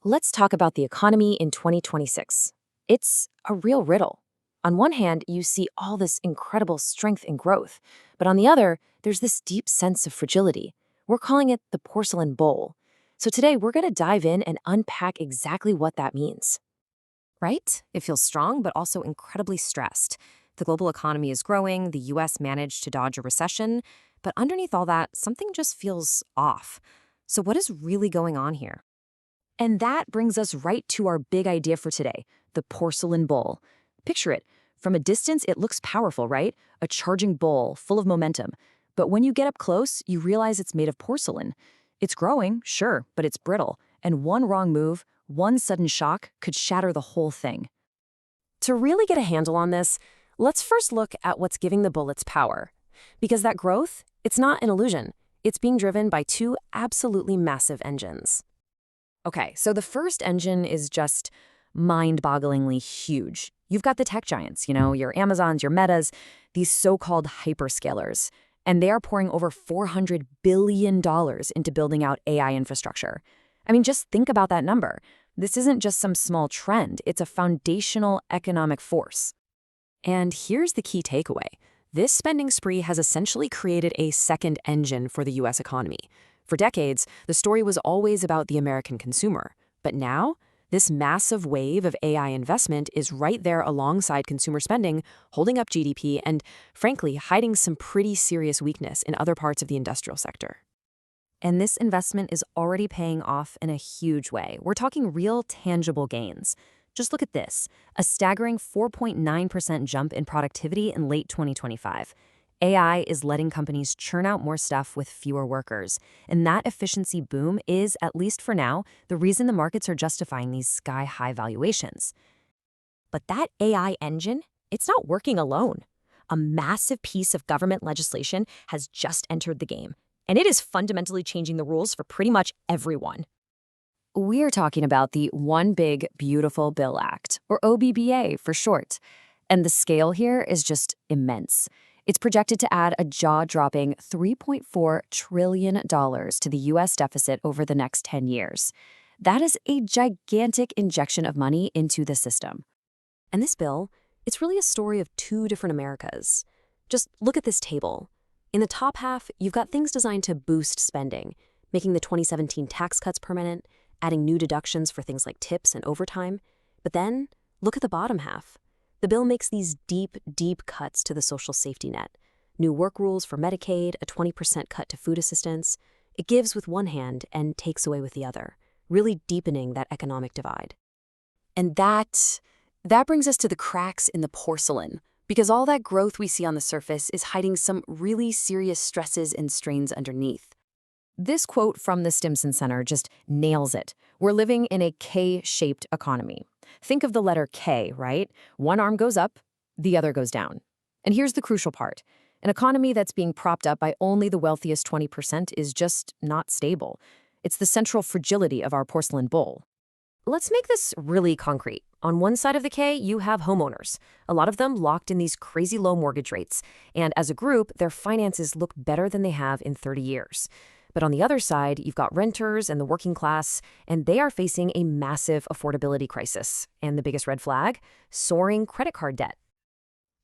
Let's talk about the economy in 2026. It's a real riddle. On one hand, you see all this incredible strength and growth, but on the other, there's this deep sense of fragility. We're calling it the porcelain bowl. So today, we're going to dive in and unpack exactly what that means. Right? It feels strong, but also incredibly stressed. The global economy is growing, the US managed to dodge a recession, but underneath all that, something just feels off. So, what is really going on here? And that brings us right to our big idea for today, the porcelain bowl. Picture it. From a distance, it looks powerful, right? A charging bowl full of momentum. But when you get up close, you realize it's made of porcelain. It's growing, sure, but it's brittle. And one wrong move, one sudden shock could shatter the whole thing. To really get a handle on this, let's first look at what's giving the bull its power. Because that growth, it's not an illusion. It's being driven by two absolutely massive engines. Okay, so the first engine is just mind-bogglingly huge. You've got the tech giants, your Amazons, your Metas, these so-called hyperscalers, and they are pouring over $400 billion into building out AI infrastructure. I mean, just think about that number. This isn't just some small trend, it's a foundational economic force. And here's the key takeaway. This spending spree has essentially created a second engine for the US economy. For decades, the story was always about the American consumer. But now, this massive wave of AI investment is right there alongside consumer spending, holding up GDP, and, frankly, hiding some pretty serious weakness in other parts of the industrial sector. And this investment is already paying off in a huge way. We're talking real, tangible gains. Just look at this, a staggering 4.9% jump in productivity in late 2025. AI is letting companies churn out more stuff with fewer workers. And that efficiency boom is, at least for now, the reason the markets are justifying these sky-high valuations. But that AI engine, it's not working alone. A massive piece of government legislation has just entered the game, and it is fundamentally changing the rules for pretty much everyone. We're talking about the One Big Beautiful Bill Act, or OBBBA for short. And the scale here is just immense. It's projected to add a jaw-dropping $3.4 trillion to the U.S. deficit over the next 10 years. That is a gigantic injection of money into the system. And this bill, it's really a story of two different Americas. Just look at this table. In the top half, you've got things designed to boost spending, making the 2017 tax cuts permanent, adding new deductions for things like tips and overtime. But then, look at the bottom half. The bill makes these deep, deep cuts to the social safety net. New work rules for Medicaid, a 20% cut to food assistance. It gives with one hand and takes away with the other, really deepening that economic divide. And that brings us to the cracks in the porcelain, because all that growth we see on the surface is hiding some really serious stresses and strains underneath. This quote from the Stimson Center just nails it. We're living in a K-shaped economy. Think of the letter K, right? One arm goes up, the other goes down. And here's the crucial part. An economy that's being propped up by only the wealthiest 20% is just not stable. It's the central fragility of our porcelain bowl. Let's make this really concrete. On one side of the K, you have homeowners, a lot of them locked in these crazy low mortgage rates. And as a group, their finances look better than they have in 30 years. But on the other side, you've got renters and the working class, and they are facing a massive affordability crisis. And the biggest red flag? Soaring credit card debt.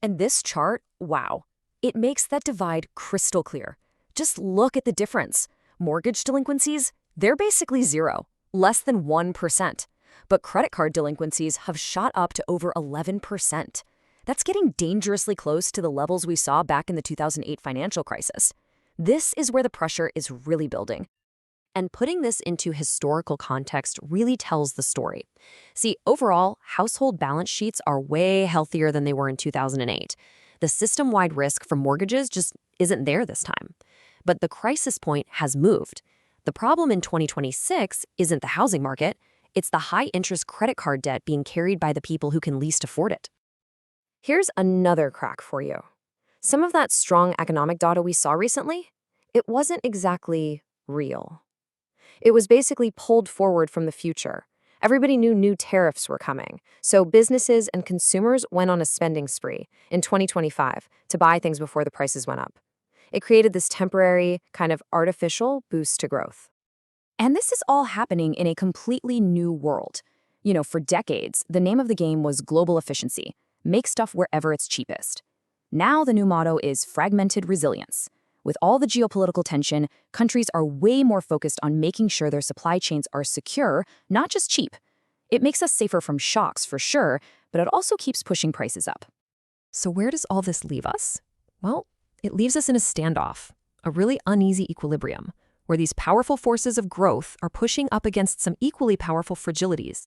And this chart, wow, it makes that divide crystal clear. Just look at the difference. Mortgage delinquencies, they're basically zero, less than 1%. But credit card delinquencies have shot up to over 11%. That's getting dangerously close to the levels we saw back in the 2008 financial crisis. This is where the pressure is really building. And putting this into historical context really tells the story. See, overall, household balance sheets are way healthier than they were in 2008. The system-wide risk for mortgages just isn't there this time. But the crisis point has moved. The problem in 2026 isn't the housing market, it's the high-interest credit card debt being carried by the people who can least afford it. Here's another crack for you. Some of that strong economic data we saw recently, it wasn't exactly real. It was basically pulled forward from the future. Everybody knew new tariffs were coming, so businesses and consumers went on a spending spree in 2025 to buy things before the prices went up. It created this temporary, kind of artificial boost to growth. And this is all happening in a completely new world. For decades, the name of the game was global efficiency. Make stuff wherever it's cheapest. Now the new motto is fragmented resilience. With all the geopolitical tension, countries are way more focused on making sure their supply chains are secure, not just cheap. It makes us safer from shocks, for sure, but it also keeps pushing prices up. So where does all this leave us? Well, it leaves us in a standoff, a really uneasy equilibrium, where these powerful forces of growth are pushing up against some equally powerful fragilities.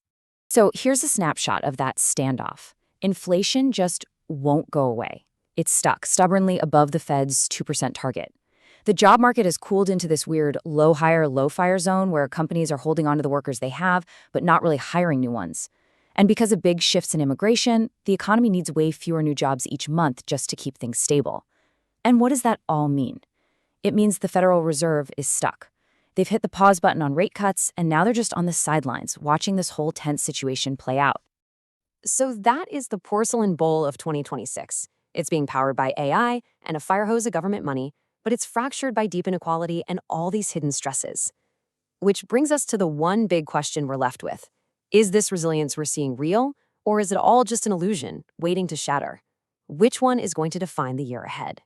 So here's a snapshot of that standoff. Inflation just won't go away. It's stuck stubbornly above the Fed's 2% target. The job market has cooled into this weird low-hire, low-fire zone where companies are holding on to the workers they have, but not really hiring new ones. And because of big shifts in immigration, the economy needs way fewer new jobs each month just to keep things stable. And what does that all mean? It means the Federal Reserve is stuck. They've hit the pause button on rate cuts, and now they're just on the sidelines, watching this whole tense situation play out. So that is the Porcelain Bull of 2026. It's being powered by AI and a fire hose of government money, but it's fractured by deep inequality and all these hidden stresses. Which brings us to the one big question we're left with. Is this resilience we're seeing real, or is it all just an illusion waiting to shatter? Which one is going to define the year ahead?